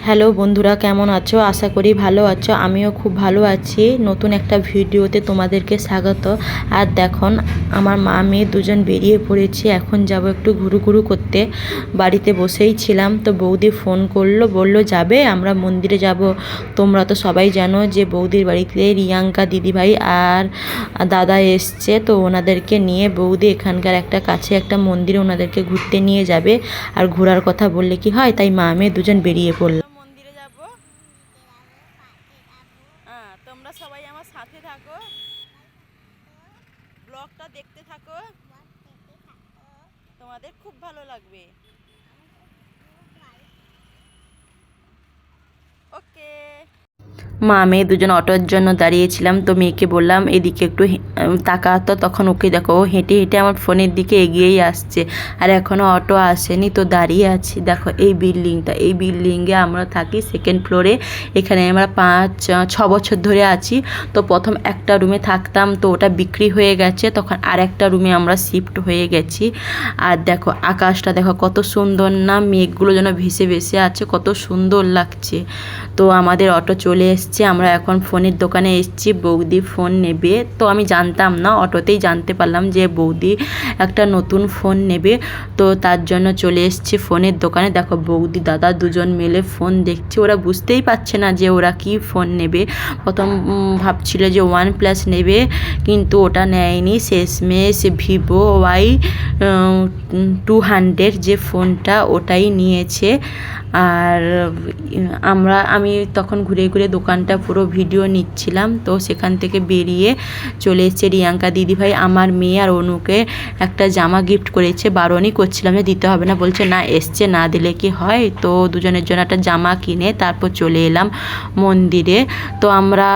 Hello বন্ধুরা, কেমন আছো? আশা করি ভালো আছো। আমিও খুব ভালো আছি। নতুন একটা ভিডিওতে তোমাদেরকে স্বাগত। আর দেখুন, আমার মা মেয়ে দুজন বেরিয়ে পড়েছি। এখন যাব একটু ঘুরু করতে। বাড়িতে বসেই ছিলাম, তো বৌদি ফোন করলো, বলল যাবে, আমরা মন্দিরে যাব। তোমরা তো সবাই জানো যে বৌদির বাড়িতে রিয়াঙ্কা দিদিভাই আর দাদা এসছে, তো ওনাদেরকে নিয়ে বৌদি এখানকার একটা কাছে একটা মন্দিরে ওনাদেরকে ঘুরতে নিয়ে যাবে। আর ঘোরার কথা বললে কি হয়, তাই মা মেয়ে দুজন বেরিয়ে পড়ল। মন্দিরে যাব। তোমরা সবাই আমার সাথে থাকো, ব্লগটা দেখতে থাকো, তোমাদের খুব ভালো লাগবে। ওকে। মা মেয়ে দুজন অটোর জন্য দাঁড়িয়েছিলাম, তো মেয়েকে বললাম এদিকে একটু তাকাতো। তখন ওকে দেখো, ও হেঁটে হেঁটে আমার ফোনের দিকে এগিয়েই আসছে, আর এখনও অটো আসেনি, তো দাঁড়িয়ে আছি। দেখো এই বিল্ডিংটা, এই বিল্ডিংয়ে আমরা থাকি সেকেন্ড ফ্লোরে। এখানে আমরা 5-6 বছর ধরে আছি। তো প্রথম একটা রুমে থাকতাম, তো ওটা বিক্রি হয়ে গেছে, তখন আর একটা রুমে আমরা শিফট হয়ে গেছি। আর দেখো আকাশটা দেখো কত সুন্দর না, মেঘগুলো যেন ভেসে ভেসে আছে, কত সুন্দর লাগছে। তো আমাদের অটো চলে এসছে, আমরা এখন ফোনের দোকানে এসেছি, বৌদি ফোন নেবে। তো আমি জানতাম না, অটোতেই জানতে পারলাম যে বৌদি একটা নতুন ফোন নেবে। তো তার জন্য চলে এসেছি ফোনের দোকানে। দেখো বৌদি দাদা দুজন মিলে ফোন দেখছে। ওরা বুঝতেই পারছে না যে ওরা কি ফোন নেবে। প্রথম ভাবছিল যে OnePlus নেবে, কিন্তু ওটা নেয়নি। শেষমেশ Vivo Y200 যে ফোনটা, ওটাই নিয়েছে। আর আমি তখন ঘুরে ঘুরে দোকানটা পুরো ভিডিও নিচ্ছিলাম। তো সেখান থেকে বেরিয়ে চলে এসেছে রিয়াঙ্কা দিদিভাই। আমার মেয়ে আর অনুকে একটা জামা গিফট করেছে, বারণই করছিলাম যে দিতে হবে না, বলছে না এসছে, না দিলে কি হয়। তো দুজনের জন্য একটা জামা কিনে তারপর চলে এলাম মন্দিরে। তো আমরা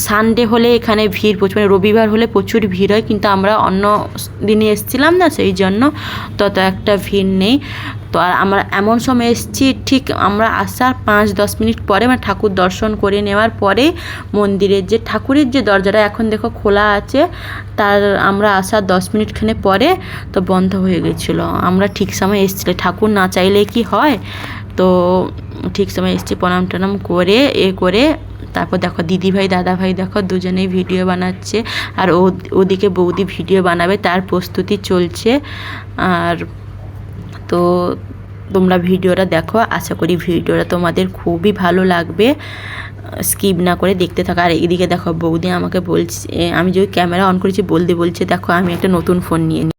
সানডে হলে এখানে ভিড় প্রচুর, মানে রবিবার হলে প্রচুর ভিড় হয়, কিন্তু আমরা অন্য দিনে এসেছিলাম না, সেই জন্য তত একটা ভিড় নেই। তো আর আমরা এমন সময় এসেছি, ঠিক আমরা আসার 5-10 মিনিট পরে, মানে ঠাকুর দর্শন করে নেওয়ার পরে মন্দিরের যে ঠাকুরের যে দরজাটা এখন দেখো খোলা আছে, তার আমরা আসার 10 মিনিটখানে পরে তো বন্ধ হয়ে গেছিলো। আমরা ঠিক সময় এসেছিলো, ঠাকুর না চাইলে কি হয়। তো ঠিক সময় এসেছি, প্রণাম টনাম করে করে তারপর দেখো দিদিভাই দাদাভাই দেখো দুজনেই ভিডিও বানাচ্ছে, আর ওদিকে বৌদি ভিডিও বানাবে, তার প্রস্তুতি চলছে। আর তো তোমরা ভিডিওটা দেখো, আশা করি ভিডিওটা তোমাদের খুবই ভালো লাগবে, স্কিপ না করে দেখতে থাকো। আর এদিকে দেখো বৌদি আমাকে বলছে, আমি যে ক্যামেরা অন করেছি বলছে দেখো আমি একটা নতুন ফোন নিয়ে নিই।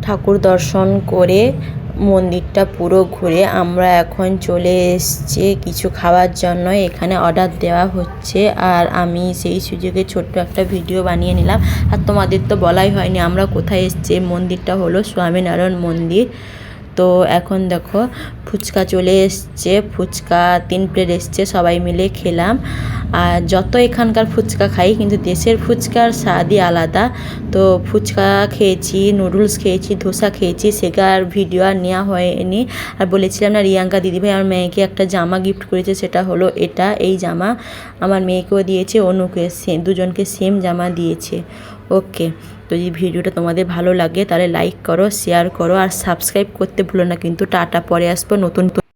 ঠাকুর দর্শন করে মন্দিরটা পুরো ঘুরে আমরা এখন চলে এসেছি কিছু খাওয়ার জন্য। এখানে অর্ডার দেওয়া হচ্ছে, আর আমি সেই সুযোগে ছোট্ট একটা ভিডিও বানিয়ে নিলাম। আর তোমাদের তো বলাই হয়নি আমরা কোথায় এসেছি। মন্দিরটা হলো স্বামীনারায়ণ মন্দির। তো এখন দেখো ফুচকা চলে এসছে, ফুচকা 3 প্লেট এসছে, সবাই মিলে খেলাম। আর যত এখানকার ফুচকা খাই কিন্তু দেশের ফুচকার স্বাদই আলাদা। তো ফুচকা খেয়েছি, নুডলস খেয়েছি, ধোসা খেয়েছি, সেটার ভিডিও আর নেওয়া হয়নি। আর বলেছিলাম না রিয়াঙ্কা দিদিভাই আমার মেয়েকে একটা জামা গিফট করেছে, সেটা হলো এই জামা আমার মেয়েকেও দিয়েছে, অনুকে দুজনকে সেম জামা দিয়েছে। ওকে, তো যদি ভিডিওটা তোমাদের ভালো লাগে তাহলে লাইক করো, শেয়ার করো আর সাবস্ক্রাইব করতে ভুলো না কিন্তু। টাটা, পরে আসবো নতুন